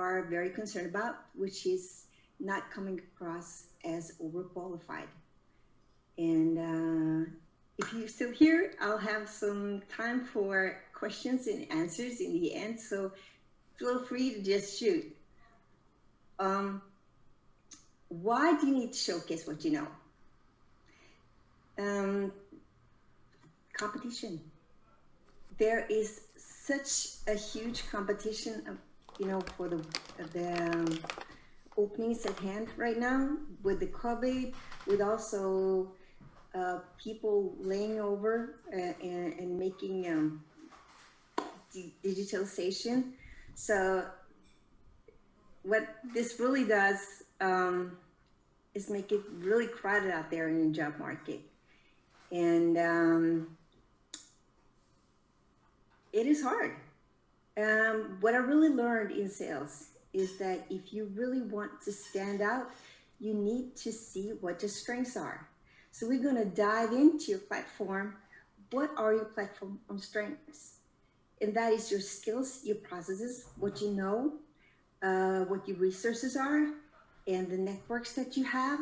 are very concerned about, which is not coming across as overqualified. And if you're still here, I'll have some time for questions and answers in the end. So feel free to just shoot. Why do you need to showcase what you know? Competition. There is such a huge competition, for the openings at hand right now with the COVID, with also people laying over and making digitalization. So what this really does is make it really crowded out there in the job market. And it is hard. What I really learned in sales is that if you really want to stand out, you need to see what your strengths are. So we're going to dive into your platform. What are your platform strengths? And that is your skills, your processes, what you know, what your resources are, and the networks that you have,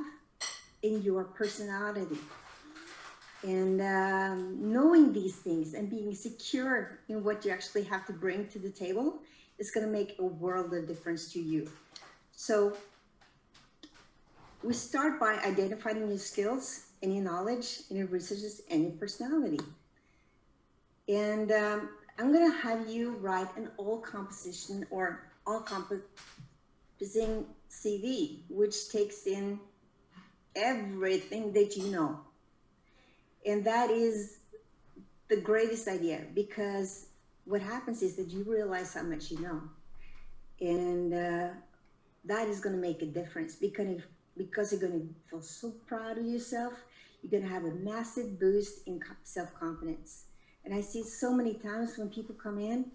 in your personality. And knowing these things and being secure in what you actually have to bring to the table is going to make a world of difference to you. So we start by identifying your skills and your knowledge and your resources and your personality. And I'm going to have you write an all-composition or all-composing CV, which takes in everything that you know. And that is the greatest idea, because what happens is that you realize how much you know. And that is going to make a difference, because you're going to feel so proud of yourself. You're going to have a massive boost in self-confidence. And I see so many times when people come in,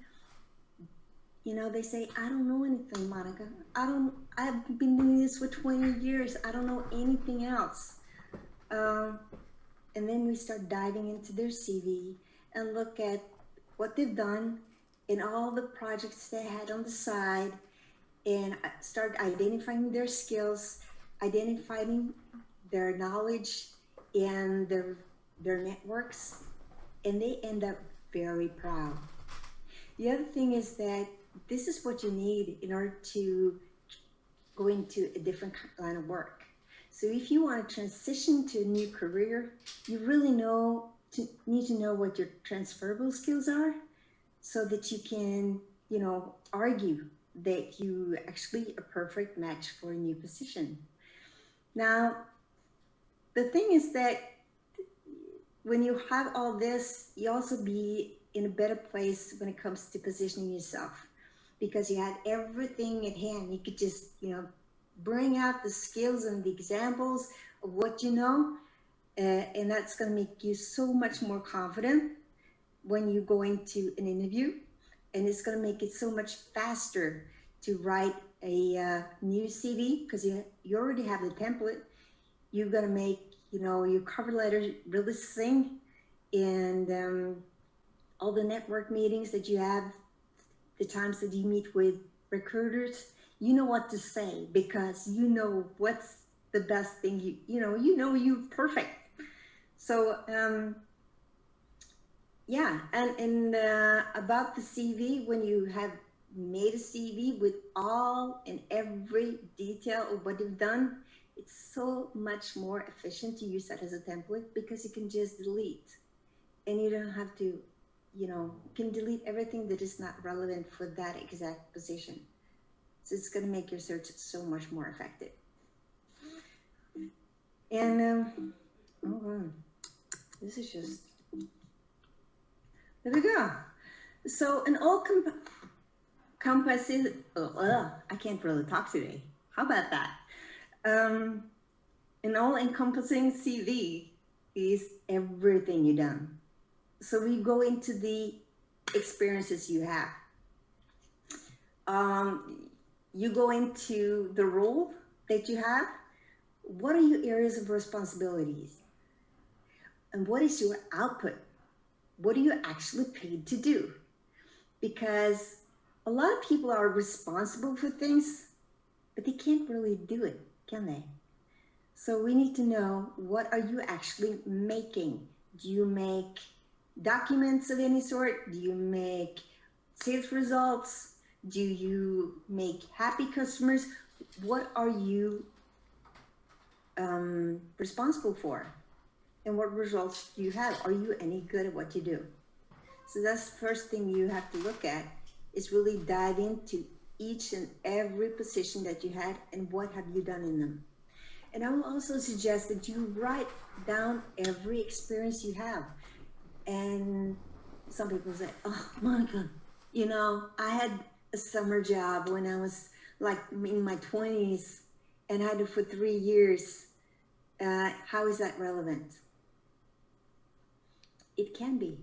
they say, I don't know anything, Monica. I've been doing this for 20 years. I don't know anything else. And then we start diving into their CV and look at what they've done and all the projects they had on the side, and start identifying their skills, identifying their knowledge and their networks, and they end up very proud. The other thing is that this is what you need in order to go into a different line of work. So if you want to transition to a new career, you really need to know what your transferable skills are, so that you can, argue that you actually a perfect match for a new position. Now, the thing is that when you have all this, you also be in a better place when it comes to positioning yourself, because you had everything at hand. You could just, bring out the skills and the examples of what you know, and that's going to make you so much more confident when you go into an interview, and it's going to make it so much faster to write a new CV, because you already have the template. You're going to make your cover letter really succinct, and all the network meetings that you have, the times that you meet with recruiters, you know what to say, because you know what's the best thing. You perfect. So yeah, and about the CV, when you have made a CV with all and every detail of what you've done, it's so much more efficient to use that as a template, because you can just delete, and you don't have to, you can delete everything that is not relevant for that exact position. So it's going to make your search so much more effective. And this is just, there we go. So an all-compassing, I can't really talk today. How about that? An all-encompassing CV is everything you've done. So we go into the experiences you have. You go into the role that you have. What are your areas of responsibilities? And what is your output? What are you actually paid to do? Because A lot of people are responsible for things, but they can't really do it, can they? So we need to know, what are you actually making? Do you make documents of any sort? Do you make sales results? Do you make happy customers? What are you responsible for? And what results do you have? Are you any good at what you do? So that's the first thing you have to look at, is really dive into each and every position that you had and what have you done in them. And I will also suggest that you write down every experience you have. And some people say, oh, Monica, I had a summer job when I was like in my 20s and I had it for 3 years. How is that relevant? It can be,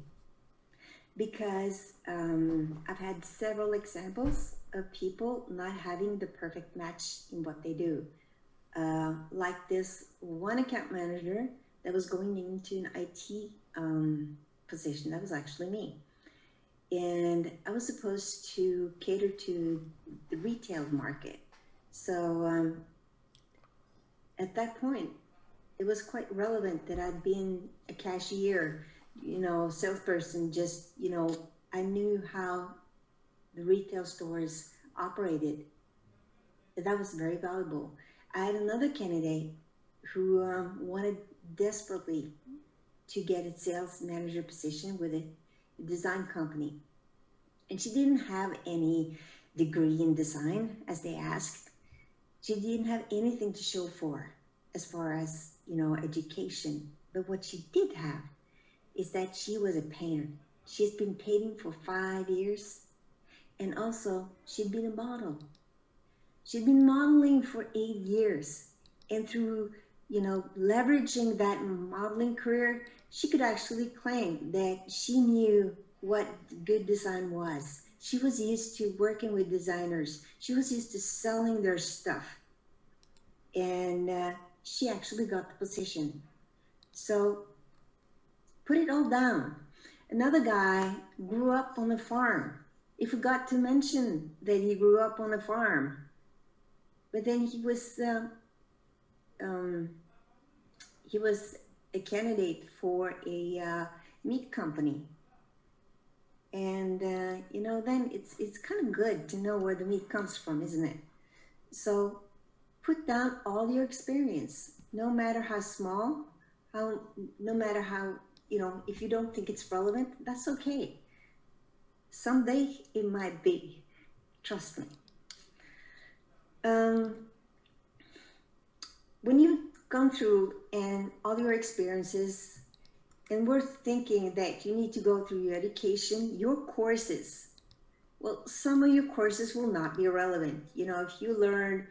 because I've had several examples of people not having the perfect match in what they do. Like this one account manager that was going into an IT position. That was actually me. And I was supposed to cater to the retail market. So at that point, it was quite relevant that I'd been a cashier, salesperson, just, I knew how the retail stores operated. That was very valuable. I had another candidate who wanted desperately to get a sales manager position with a design company. And she didn't have any degree in design, as they asked. She didn't have anything to show for as far as, education. But what she did have is that she was a painter. She's been painting for 5 years. And also, she'd been a model. She'd been modeling for 8 years. And through, leveraging that modeling career, she could actually claim that she knew what good design was. She was used to working with designers. She was used to selling their stuff. And she actually got the position. So put it all down. Another guy grew up on a farm. He forgot to mention that he grew up on a farm. But then he was a candidate for a meat company. And, then it's kind of good to know where the meat comes from, isn't it? So put down all your experience, no matter how small, no matter how, if you don't think it's relevant, that's okay. Someday it might be, trust me. When you've gone through and all your experiences, and we're thinking that you need to go through your education, your courses, well, some of your courses will not be relevant. If you learned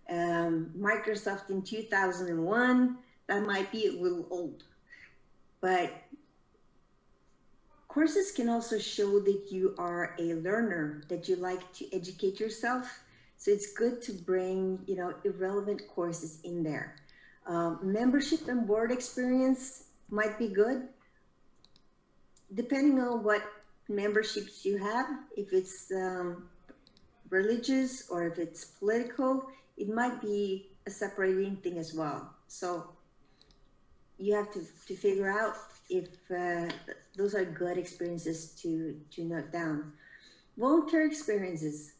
Microsoft in 2001, that might be a little old. But courses can also show that you are a learner, that you like to educate yourself. So it's good to bring, irrelevant courses in there. Membership and board experience might be good, depending on what memberships you have. If it's religious or if it's political, it might be a separating thing as well. So you have to figure out if those are good experiences to note down. Volunteer experiences.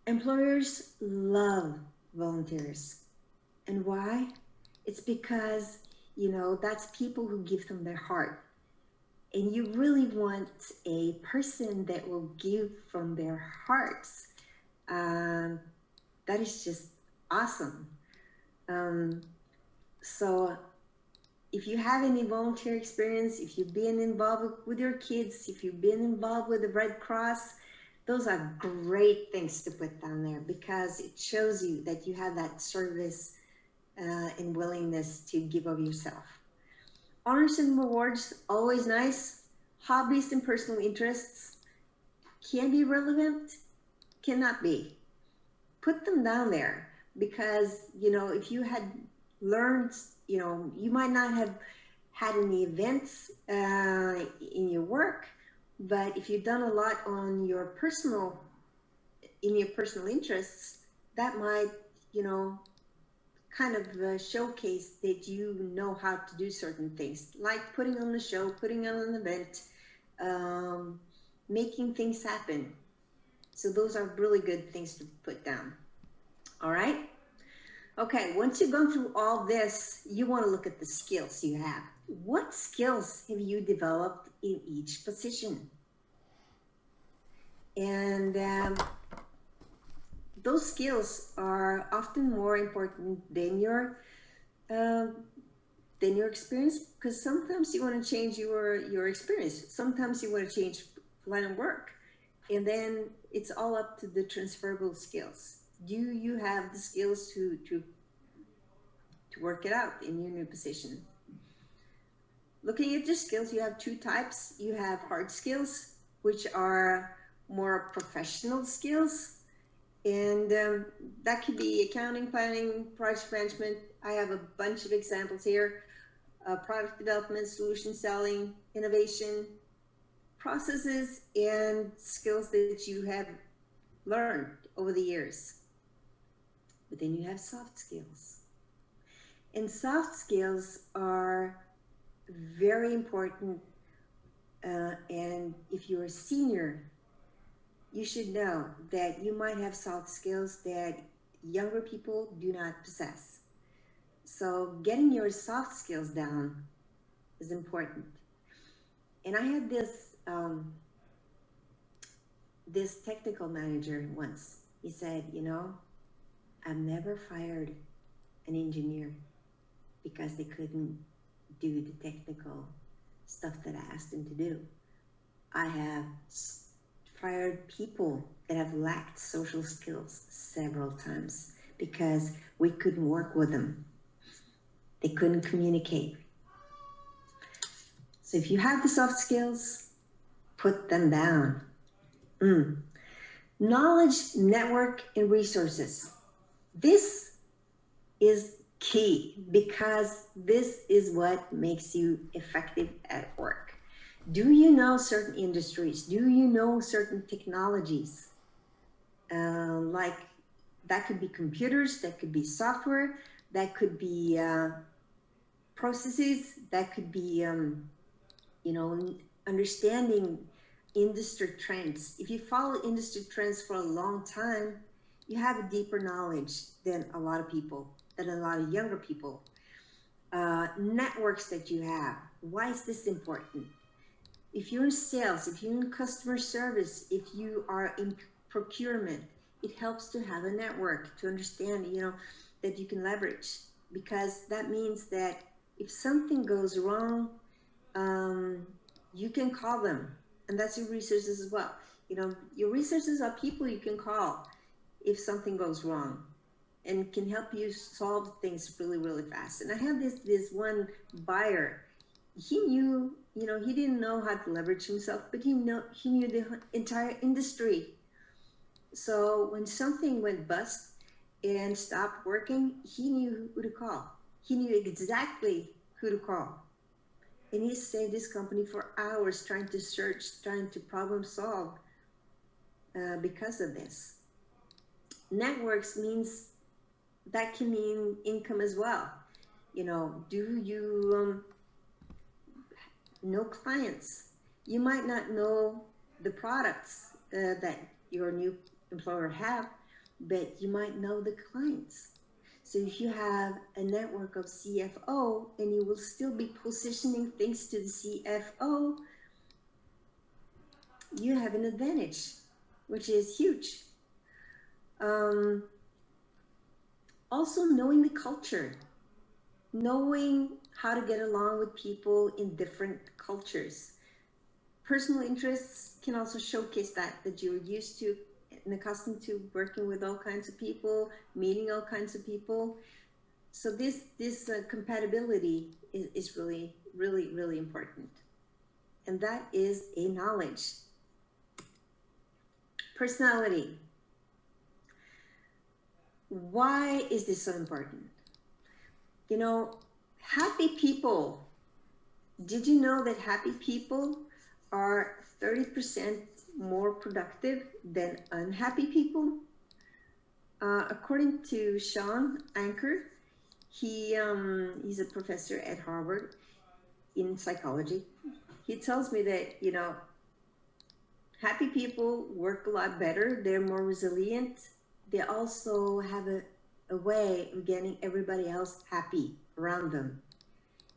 Employers love volunteers. And why? It's because, that's people who give them their heart. And you really want a person that will give from their hearts. That is just awesome. So if you have any volunteer experience, if you've been involved with your kids, if you've been involved with the Red Cross, those are great things to put down there, because it shows you that you have that service and willingness to give of yourself. Honors and rewards, always nice. Hobbies and personal interests can be relevant, cannot be. Put them down there, because, if you had learned, you might not have had any events in your work, But if you've done a lot on your personal, in your personal interests, that might, you know, kind of showcase that you know how to do certain things, like putting on a show, putting on an event, um, making things happen. So those are really good things to put down. All right. Okay. Once you've gone through all this, you want to look at the skills you have. What skills have you developed in each position? And those skills are often more important um, than your experience, because sometimes you want to change your experience. Sometimes you want to change line of work, and then it's all up to the transferable skills. Do you have the skills to work it out in your new position? Looking at your skills, you have two types. You have hard skills, which are more professional skills, and that could be accounting, planning, project management. I have a bunch of examples here: product development, solution selling, innovation, processes, and skills that you have learned over the years. But then you have soft skills. And soft skills are very important. And if you're a senior, you should know that you might have soft skills that younger people do not possess. So getting your soft skills down is important. And I had this technical manager once. He said, you know, I've never fired an engineer because they couldn't do the technical stuff that I asked them to do. I have fired people that have lacked social skills several times because we couldn't work with them. They couldn't communicate. So if you have the soft skills, put them down. Knowledge, network, and resources. This is key because this is what makes you effective at work. Do you know certain industries? Do you know certain technologies? Like that could be computers, that could be software, that could be processes, that could be, understanding industry trends. If you follow industry trends for a long time, you have a deeper knowledge than a lot of people, than a lot of younger people. Networks that you have. Why is this important? If you're in sales, if you're in customer service, if you are in procurement, it helps to have a network to understand, that you can leverage, because that means that if something goes wrong, you can call them, and that's your resources as well. Your resources are people you can call if something goes wrong, and can help you solve things really, really fast. And I had this one buyer. He knew, he didn't know how to leverage himself, but he knew the entire industry. So when something went bust and stopped working, he knew who to call. He knew exactly who to call. And he saved his company for hours trying to search, trying to problem solve because of this. Networks means, that can mean income as well. Do you know clients? You might not know the products that your new employer have, but you might know the clients. So if you have a network of CFO and you will still be positioning things to the CFO, you have an advantage, which is huge. Also, knowing the culture, knowing how to get along with people in different cultures. Personal interests can also showcase that you're used to and accustomed to working with all kinds of people, meeting all kinds of people. So this compatibility is really, really, really important. And that is a knowledge. Personality. Why is this so important? Happy people. Did you know that happy people are 30% more productive than unhappy people. According to Sean Anker, he's a professor at Harvard in psychology. He tells me that, happy people work a lot better. They're more resilient. They also have a way of getting everybody else happy around them.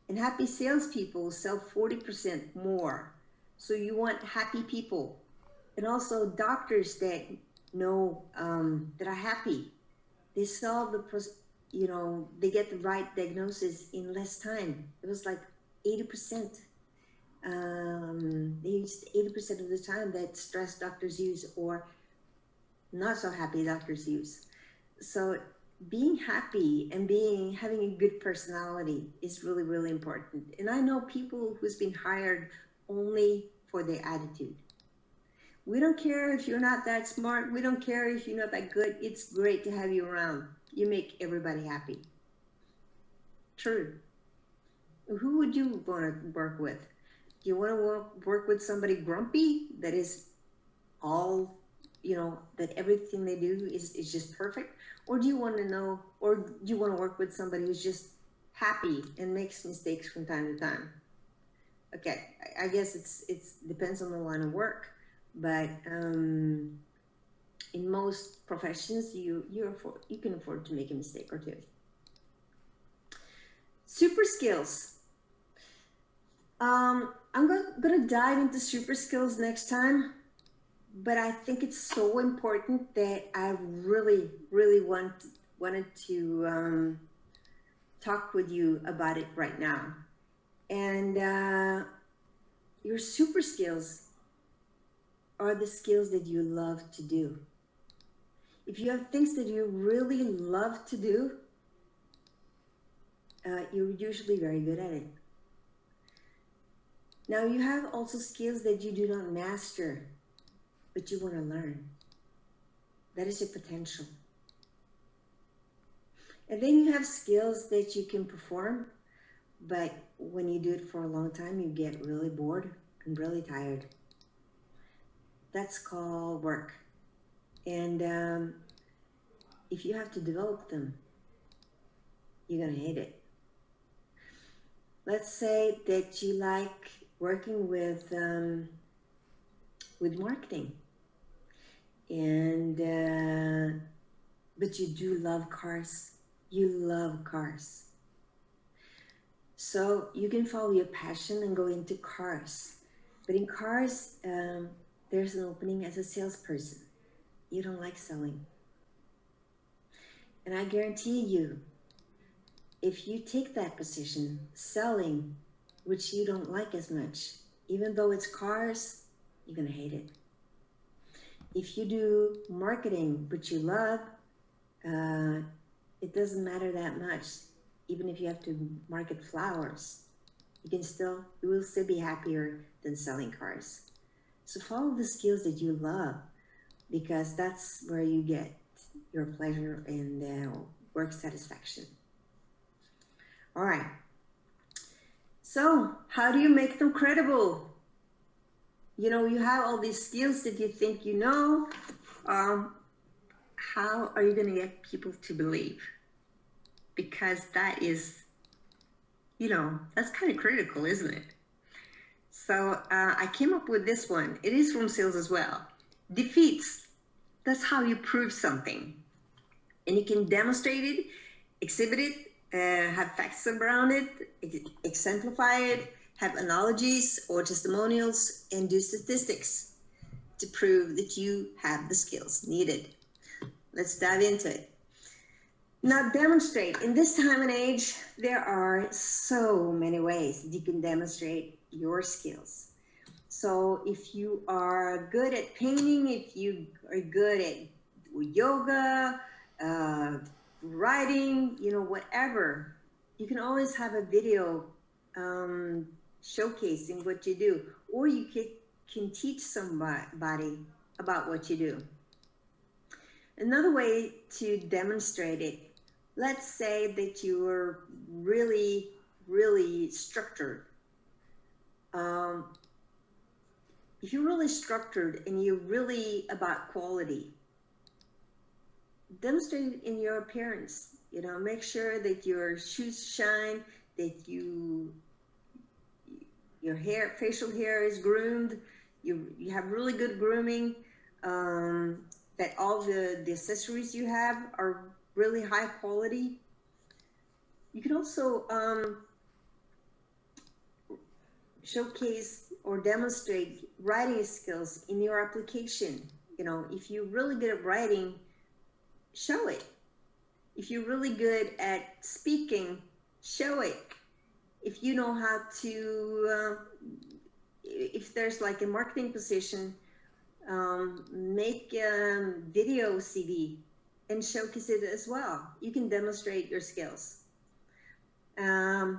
And happy salespeople sell 40% more. So you want happy people. And also doctors that know that are happy. They solve they get the right diagnosis in less time. It was like 80%. They used 80% of the time that stressed doctors use or not so happy doctors use. So being happy and having a good personality is really, really important. And I know people who's been hired only for their attitude. We don't care if you're not that smart. We don't care if you're not that good. It's great to have you around. You make everybody happy. True. Who would you want to work with? Do you want to work with somebody grumpy that is all, that everything they do is just perfect? Or do you want to work with somebody who's just happy and makes mistakes from time to time? Okay, I guess it's depends on the line of work, but in most professions, you can afford to make a mistake or two. Super skills. I'm gonna dive into super skills next time, but I think it's so important that I really, really wanted to talk with you about it right now. And your super skills are the skills that you love to do. If you have things that you really love to do, you're usually very good at it. Now you have also skills that you do not master, but you want to learn. That is your potential. And then you have skills that you can perform, but when you do it for a long time, you get really bored and really tired. That's called work. And if you have to develop them, you're gonna hate it. Let's say that you like working with marketing, and but you do love cars. You love cars. So you can follow your passion and go into cars. But in cars, there's an opening as a salesperson. You don't like selling. And I guarantee you, if you take that position, selling, which you don't like as much, even though it's cars, you're gonna hate it. If you do marketing, which you love, it doesn't matter that much. Even if you have to market flowers, you will still be happier than selling cars. So follow the skills that you love, because that's where you get your pleasure and work satisfaction. All right. So how do you make them credible? You have all these skills that you think you know. How are you going to get people to believe? Because that is, that's kind of critical, isn't it? So I came up with this one. It is from sales as well. Defeats. That's how you prove something. And you can demonstrate it, exhibit it, have facts around it, exemplify it, have analogies or testimonials, and do statistics to prove that you have the skills needed. Let's dive into it. Now, demonstrate. In this time and age, there are so many ways that you can demonstrate your skills. So if you are good at painting, if you are good at yoga, writing, whatever, you can always have a video showcasing what you do, or you can teach somebody about what you do. Another way to demonstrate it, let's say that you are really, really structured. if you're really structured and you're really about quality, demonstrate it in your appearance. You know, make sure that your shoes shine, that your hair, facial hair is groomed, you have really good grooming, that all the accessories you have are really high quality. You can also showcase or demonstrate writing skills in your application. You know, if you're really good at writing, show it. If you're really good at speaking, show it. If you know how to, if there's like a marketing position, make a video CV and showcase it as well. You can demonstrate your skills. I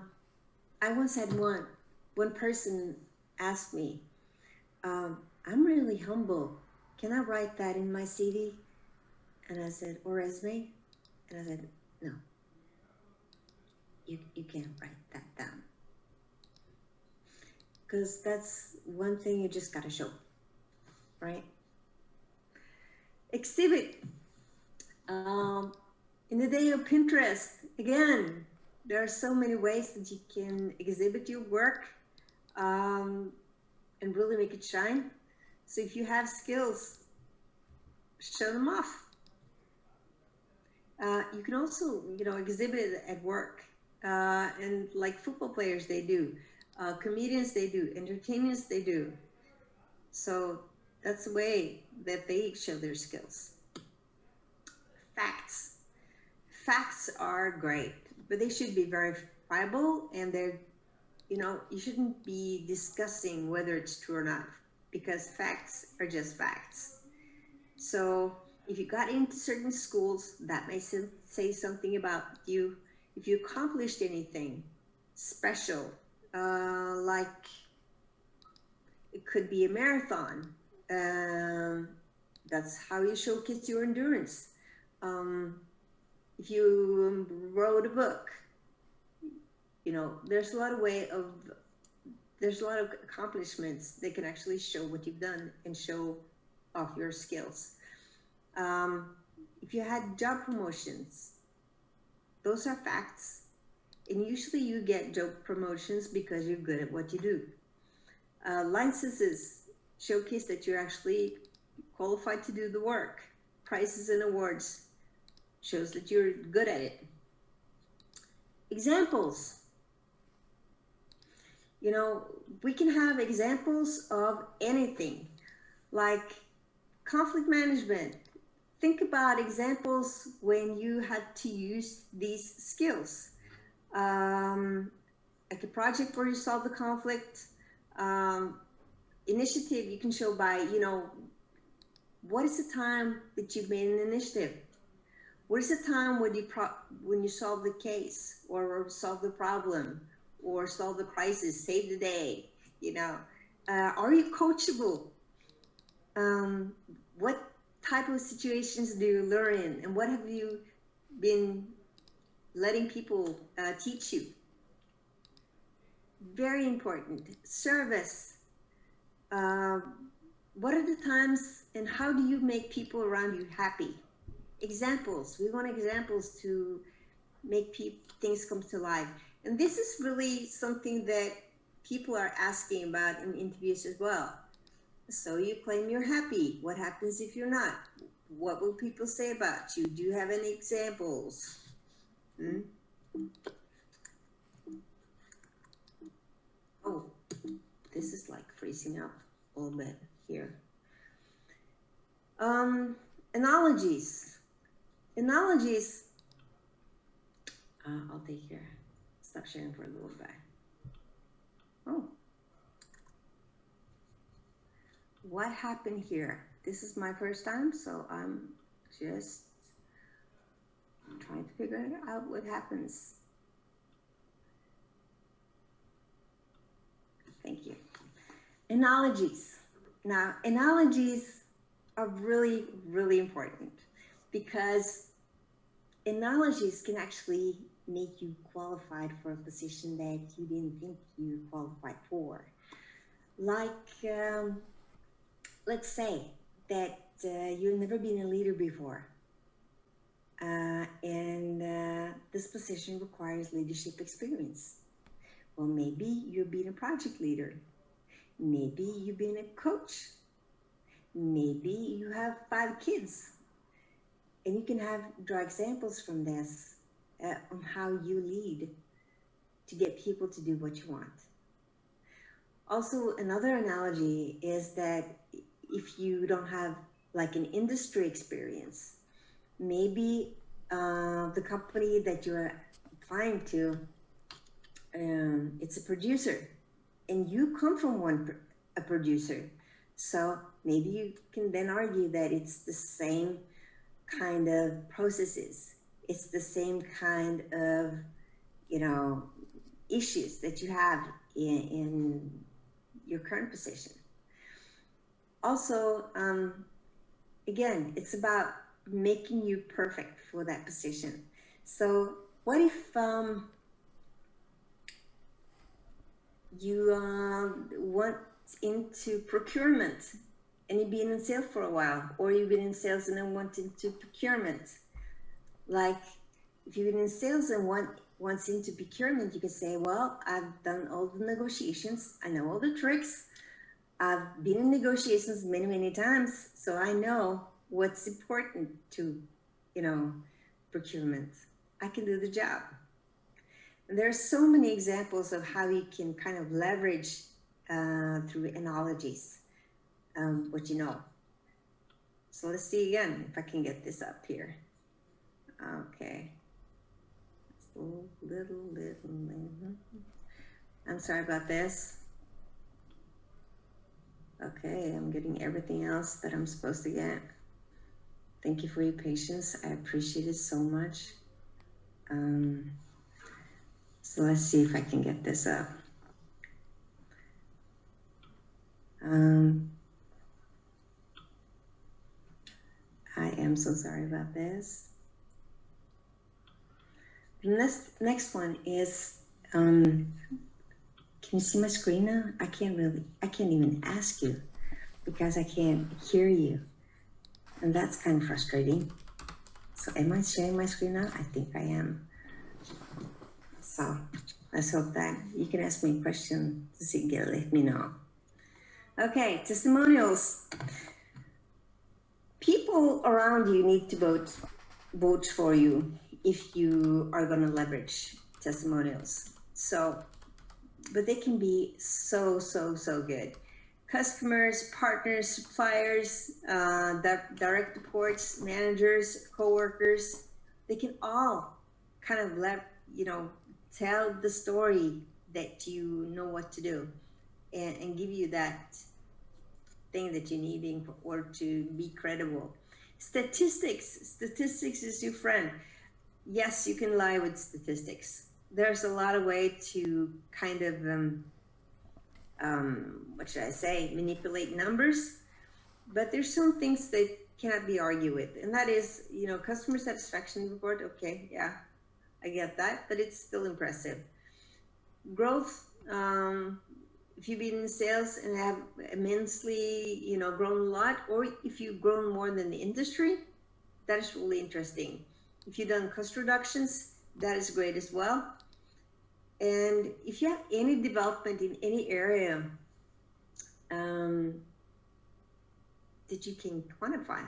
once had one person asked me, I'm really humble. Can I write that in my CV? And I said, or resume? And I said, no, you can't write that down. Because that's one thing you just gotta show, right? Exhibit. In the day of Pinterest, again, there are so many ways that you can exhibit your work and really make it shine. So if you have skills, show them off. You can also, you know, exhibit it at work, and like football players, they do, comedians, they do, entertainers, they do. So that's the way that they show their skills. Facts. Facts are great, but they should be verifiable, and they're, you know, you shouldn't be discussing whether it's true or not, because facts are just facts. So if you got into certain schools, that may say something about you. If you accomplished anything special, like it could be a marathon, that's how you showcase your endurance. If you wrote a book, you know, there's a lot of accomplishments that can actually show what you've done and show off your skills. If you had job promotions, those are facts. And usually you get job promotions because you're good at what you do. Licenses showcase that you're actually qualified to do the work. Prizes and awards shows that you're good at it. Examples. You know, we can have examples of anything, like conflict management. Think about examples when you had to use these skills. Like a project where you solve the conflict, initiative you can show by, you know, what is the time that you've made an initiative? What is the time when you solve the case or solve the problem or solve the crisis, save the day? You know, are you coachable? What type of situations do you learn in, and what have you been letting people teach you? Very important. Service. What are the times and how do you make people around you happy? Examples. We want examples to make things come to life. And this is really something that people are asking about in interviews as well. So you claim you're happy. What happens if you're not? What will people say about you? Do you have any examples? Oh, this is like freezing up a little bit here. Analogies. Analogies. I'll take here. Stop sharing for a little bit. Oh. What happened here? This is my first time, so I'm just trying to figure out what happens. Thank you. Analogies. Now, analogies are really, really important because analogies can actually make you qualified for a position that you didn't think you qualified for. Like, let's say that you've never been a leader before, and this position requires leadership experience. Well, maybe you've been a project leader. Maybe you've been a coach. Maybe you have 5 kids. And you can draw examples from this on how you lead to get people to do what you want. Also, another analogy is that if you don't have like an industry experience, maybe the company that you're applying to, it's a producer, and you come from a producer. So maybe you can then argue that it's the same kind of processes. It's the same kind of, issues that you have in your current position. Also, again, it's about making you perfect for that position. So what if you went into procurement and you've been in sales for a while, or you've been in sales and then went into procurement? Like, if you've been in sales and once into procurement, you could say, well, I've done all the negotiations. I know all the tricks. I've been in negotiations many, many times. So I know what's important to, procurement. I can do the job. And there are so many examples of how you can kind of leverage through analogies what you know. So let's see again if I can get this up here. Okay. Little. I'm sorry about this. Okay, I'm getting everything else that I'm supposed to get. Thank you for your patience. I appreciate it so much. So let's see if I can get this up. I am so sorry about this. The next one is, can you see my screen now? I can't even ask you because I can't hear you. And that's kind of frustrating. So am I sharing my screen now? I think I am. So let's hope that you can ask me a question to let me know. Okay, testimonials. People around you need to vote for you if you are going to leverage testimonials. So, but they can be so good. Customers, partners, suppliers, direct reports, managers, coworkers, they can all kind of tell the story that you know what to do and give you that thing that you need in order to be credible. Statistics is your friend. Yes, you can lie with statistics. There's a lot of way to kind of, manipulate numbers, but there's some things that cannot be argued with. And that is, customer satisfaction report. Okay, yeah, I get that, but it's still impressive. Growth, if you've been in sales and have immensely, grown a lot, or if you've grown more than the industry, that is really interesting. If you've done cost reductions, that is great as well. And if you have any development in any area that you can quantify,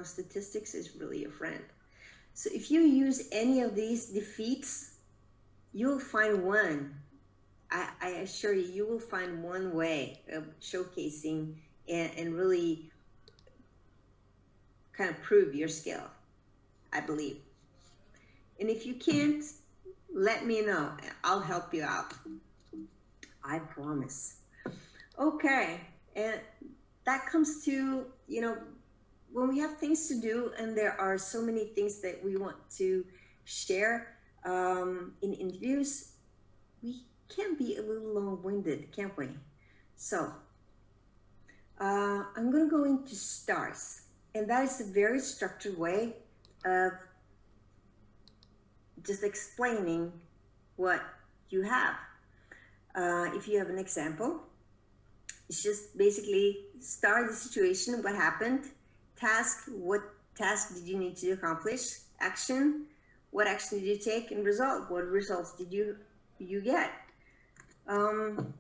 statistics is really your friend. So if you use any of these defeats, you'll find one. I assure you will find one way of showcasing and really kind of prove your skill, I believe. And if you can't, let me know. I'll help you out. I promise. Okay, and that comes to, when we have things to do and there are so many things that we want to share in interviews, we can be a little long-winded, can't we? So I'm going to go into stars, and that is a very structured way of just explaining what you have. If you have an example, It's just basically start the situation, what happened, task, what task did you need to accomplish, action, what action did you take, and result, what results did you get. Um,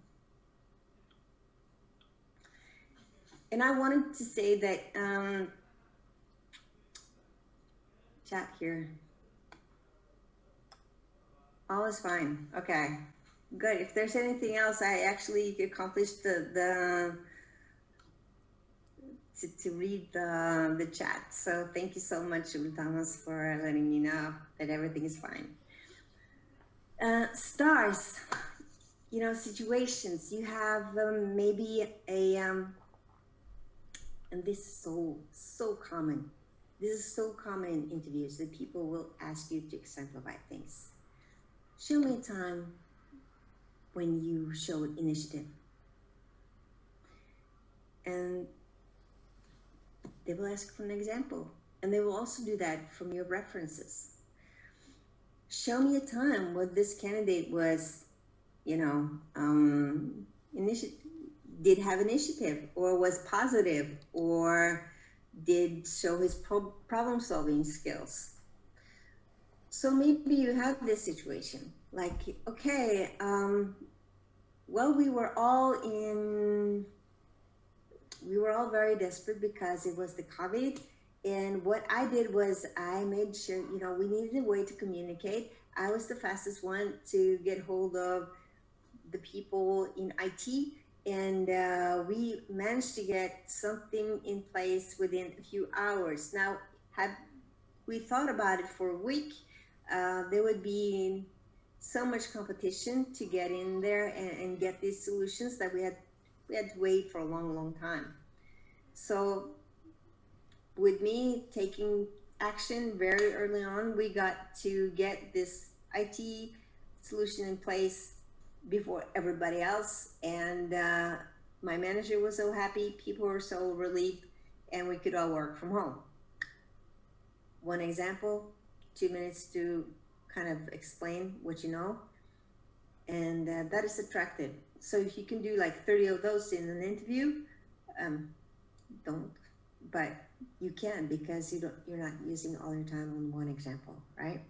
and I wanted to say that chat here. All is fine. Okay, good. If there's anything else, I actually accomplished to read the chat. So thank you so much, Thomas, for letting me know that everything is fine. Stars, you know, situations. You have maybe a and this is so common. This is so common in interviews that people will ask you to exemplify things. Show me a time when you showed initiative. And they will ask for an example. And they will also do that from your references. Show me a time where this candidate was, you know, did have initiative, or was positive, or did show his problem solving skills. So maybe you have this situation like, okay, well, we were all very desperate because it was the COVID. And what I did was I made sure, you know, we needed a way to communicate. I was the fastest one to get hold of the people in IT. And we managed to get something in place within a few hours. Now, had we thought about it for a week, there would be so much competition to get in there and get these solutions that we had to wait for a long time. So with me taking action very early on, we got to get this IT solution in place before everybody else. And my manager was so happy, people were so relieved, and we could all work from home. One example, 2 minutes to kind of explain what you know, and that is attractive. So if you can do like 30 of those in an interview, don't, but you can, because you're not using all your time on one example, right?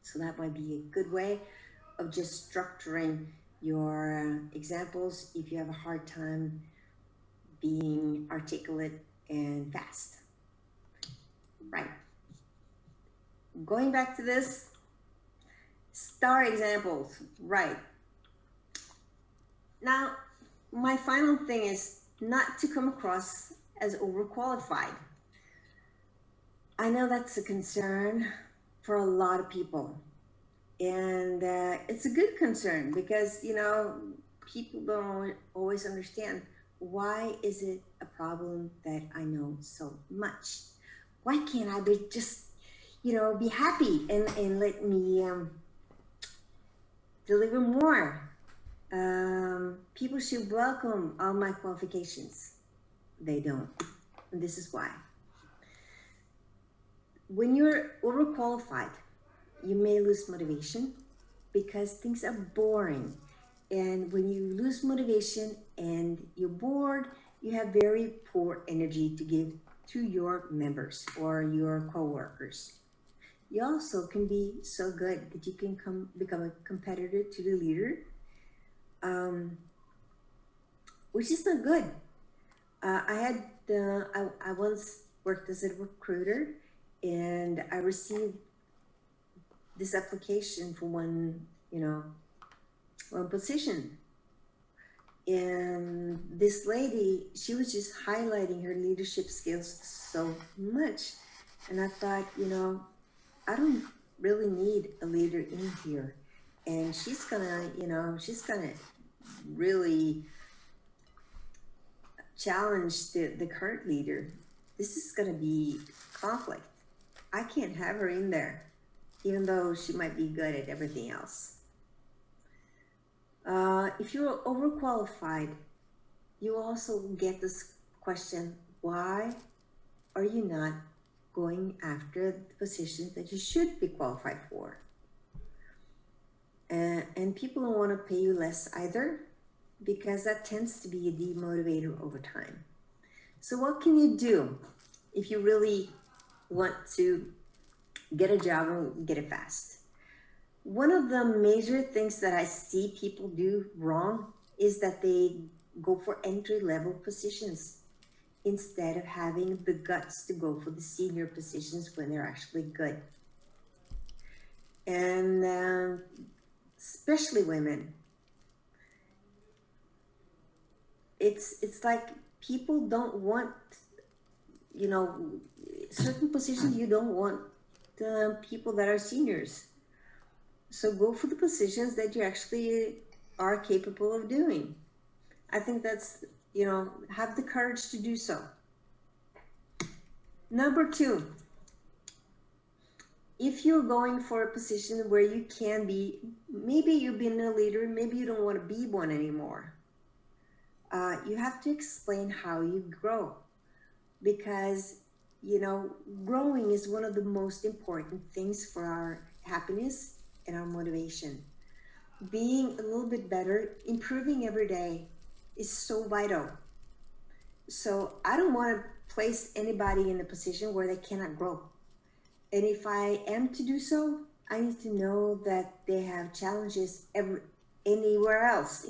So that might be a good way of just structuring your examples if you have a hard time being articulate and fast. Right. Going back to this, star examples, right. Now, my final thing is not to come across as overqualified. I know that's a concern for a lot of people. And it's a good concern because, you know, people don't always understand, why is it a problem that I know so much? Why can't I be just, you know, be happy and let me deliver more? People should welcome all my qualifications. They don't. And this is why. When you're overqualified, you may lose motivation because things are boring. And when you lose motivation and you're bored, you have very poor energy to give to your members or your coworkers. You also can be so good that you can become a competitor to the leader, which is not good. I once worked as a recruiter, and I received this application for one position. And this lady, she was just highlighting her leadership skills so much. And I thought, I don't really need a leader in here. And she's gonna really challenge the current leader. This is gonna be conflict. I can't have her in there, even though she might be good at everything else. If you're overqualified, you also get this question, why are you not going after the positions that you should be qualified for? And people don't want to pay you less either, because that tends to be a demotivator over time. So what can you do if you really want to get a job and get it fast? One of the major things that I see people do wrong is that they go for entry level positions instead of having the guts to go for the senior positions when they're actually good. And especially women, it's like people don't want, you know, certain positions you don't want people that are seniors. So go for the positions that you actually are capable of doing. I think that's, have the courage to do so. Number two, if you're going for a position where you can be, maybe you've been a leader, maybe you don't want to be one anymore. You have to explain how you grow, because, growing is one of the most important things for our happiness and our motivation. Being a little bit better, improving every day is so vital. So I don't want to place anybody in a position where they cannot grow. And if I am to do so, I need to know that they have challenges anywhere else,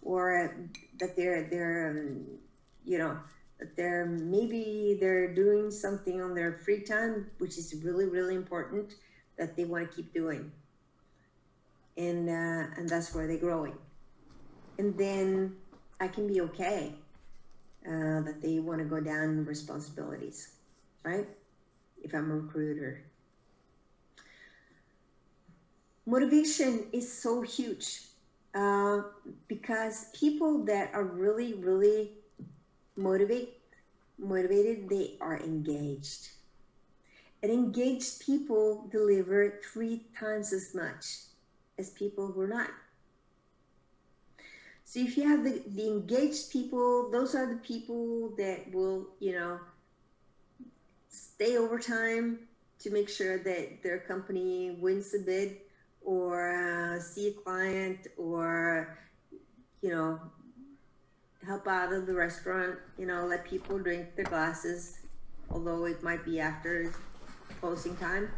or that maybe they're doing something on their free time, which is really, really important, that they want to keep doing. And that's where they're growing. And then I can be okay that they want to go down in responsibilities, right? If I'm a recruiter. Motivation is so huge because people that are really, really motivated, they are engaged. And engaged people deliver 3 times as much as people who are not. So if you have the engaged people, those are the people that will, stay overtime to make sure that their company wins a bid, or see a client, or, help out of the restaurant, let people drink their glasses, although it might be after closing time.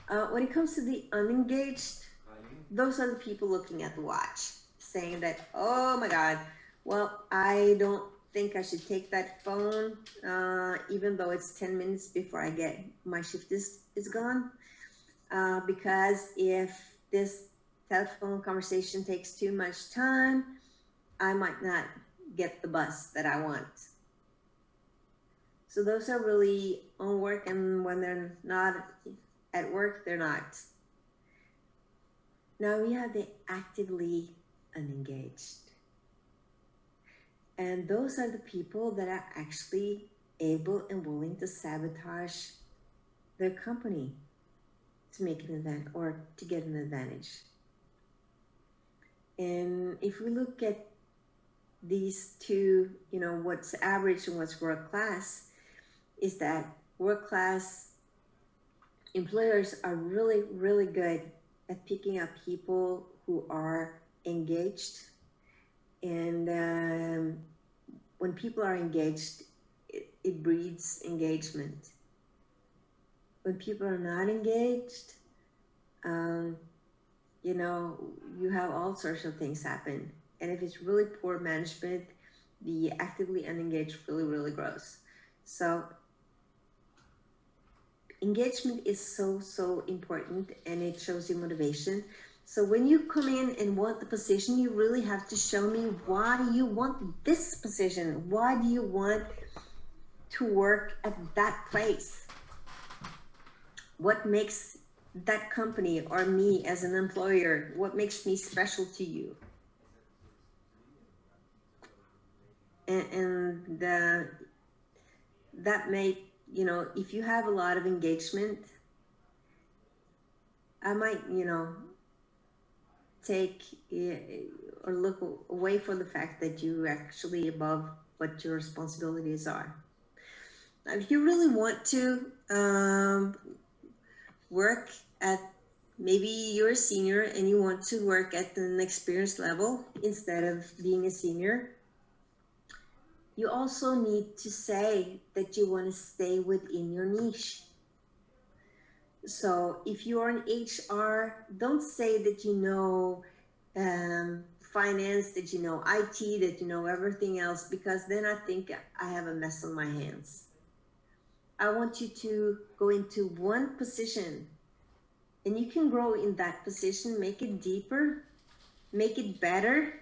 When it comes to the unengaged, those are the people looking at the watch, saying that, oh my God, well, I don't think I should take that phone, even though it's 10 minutes before my shift is gone. Because if this telephone conversation takes too much time, I might not get the bus that I want. So those are really on work, and when they're not at work, they're not. Now we have the actively unengaged. And those are the people that are actually able and willing to sabotage their company to make an event or to get an advantage. And if we look at these two, what's average and what's world class, is that world class employers are really, really good at picking up people who are engaged. And when people are engaged, it breeds engagement. When people are not engaged, you have all sorts of things happen. And if it's really poor management, the actively unengaged really, really grows. So engagement is so, so important, and it shows you motivation. So when you come in and want the position, you really have to show me, why do you want this position? Why do you want to work at that place? What makes that company or me as an employer, what makes me special to you? And that may, if you have a lot of engagement, I might, take or look away from the fact that you're actually above what your responsibilities are. Now, if you really want to work at Maybe you're a senior and you want to work at an experienced level instead of being a senior. You also need to say that you want to stay within your niche. So if you are in HR, don't say that you know finance, that you know IT, that you know everything else, because then I think I have a mess on my hands. I want you to go into one position and you can grow in that position, make it deeper, make it better,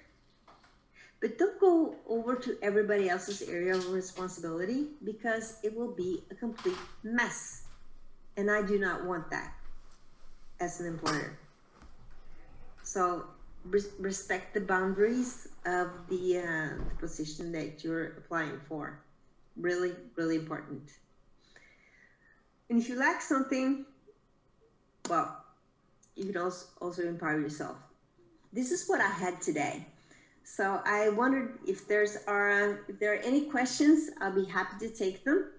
but don't go over to everybody else's area of responsibility because it will be a complete mess. And I do not want that as an employer. So respect the boundaries of the position that you're applying for. Really, really important. And if you lack something, well, you can also empower yourself. This is what I had today. So I wondered if there are any questions. I'll be happy to take them.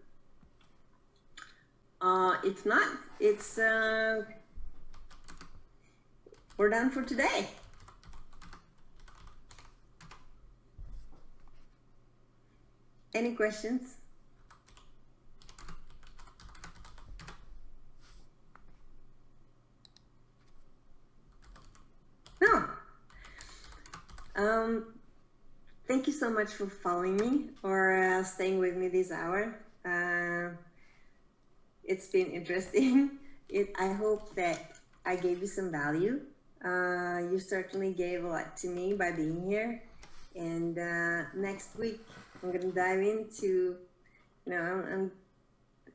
If not, it's we're done for today. Any questions? No. Thank you so much for following me or staying with me this hour. It's been interesting. I hope that I gave you some value. You certainly gave a lot to me by being here. And next week, I'm going to dive into, I'm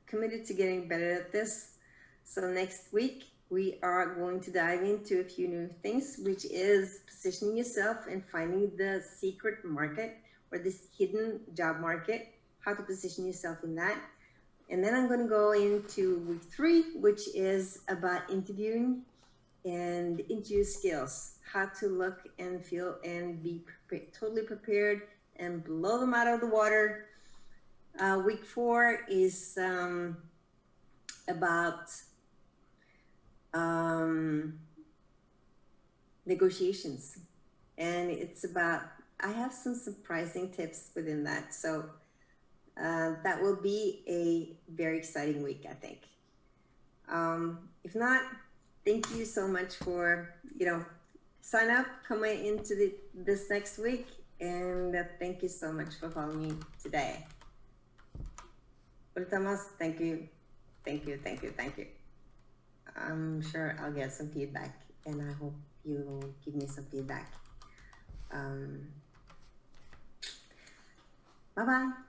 committed to getting better at this. So next week, we are going to dive into a few new things, which is positioning yourself and finding the secret market or this hidden job market, how to position yourself in that. And then I'm going to go into week 3, which is about interviewing and interview skills, how to look and feel and be totally prepared and blow them out of the water. Week 4 is about negotiations, and it's about, I have some surprising tips within that. So that will be a very exciting week, I think. If not, thank you so much for, sign up, coming into this next week, and thank you so much for following me today. Ultamas, thank you. I'm sure I'll get some feedback, and I hope you will give me some feedback. Bye-bye.